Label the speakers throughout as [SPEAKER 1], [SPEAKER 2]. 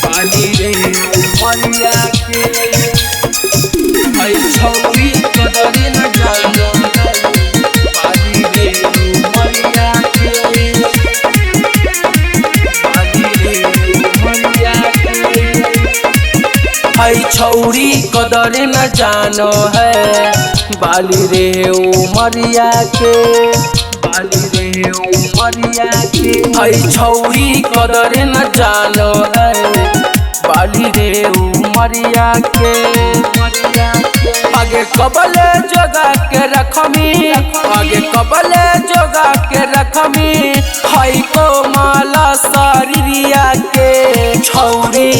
[SPEAKER 1] बाली रे उमरिया के हई छौरी कदर न जानो बाली रे उमरिया के बाली रे उमरिया के हई छौरी कदर न जानो है बाली रे उमरिया के बाली रे उमरिया के हई छौरी कदर न जानो है बाली रे उमरिया के आगे कबले जोगा के रखमी आगे कबले जोगा के रखमी हई को माला शरीरिया के छौरी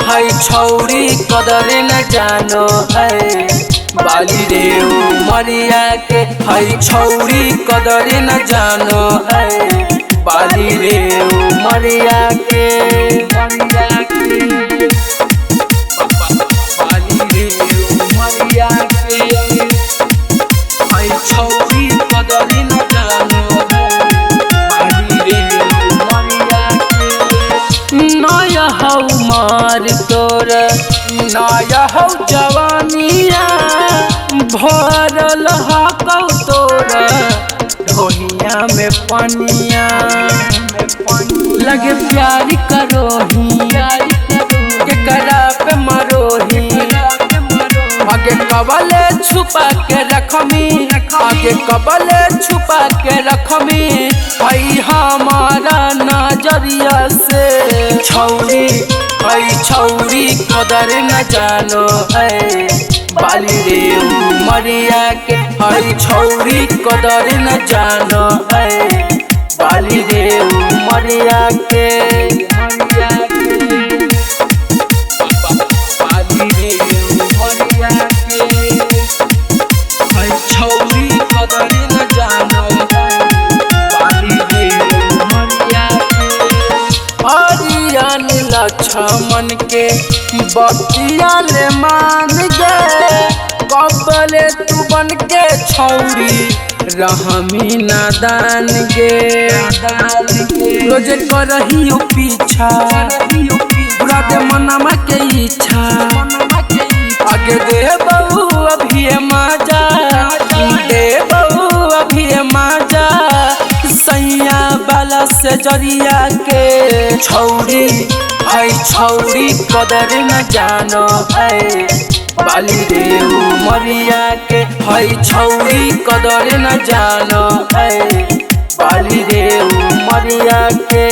[SPEAKER 1] हई छौरी कदर न जानो है बाली रे उमरिया के हई छौरी कदर न जानो है बाली रे उमरिया के बाली रे उमरिया के हई छौरी कदर न जानो बाली रे उमरिया के नया हौ मार तोर नया हौ जवानिया भरल हकौ तोरा ढोहिया में पनिया लगे प्यार करोही एकरा पे मरोही आगे कबले छुपा के रखमी आगे कबले छुपा के रखमी हई हमारा नजरिया से छौरी हई छौरी कदर न जानो है बाली रे उमरिया के हई छौरी कदर न जानो है बाली रे उमरिया के बाली रे उमरिया के हई छौरी कदर न जानो बाली रे उमरिया के हरियन लक्ष्मण के बतिया ले मान गए कबले तू बन के छौरी रहमी नादान गे रोज करही पीछा पूरा दे मनमा के इच्छा आगे दे बहू अभी माजा दे बहू अभी माजा सैया बाला से जरिया के छौरी हई छौरी कदर न जानो है बाली रे उमरिया के हई छौरी कदर न जानो है बाली रे उमरिया के।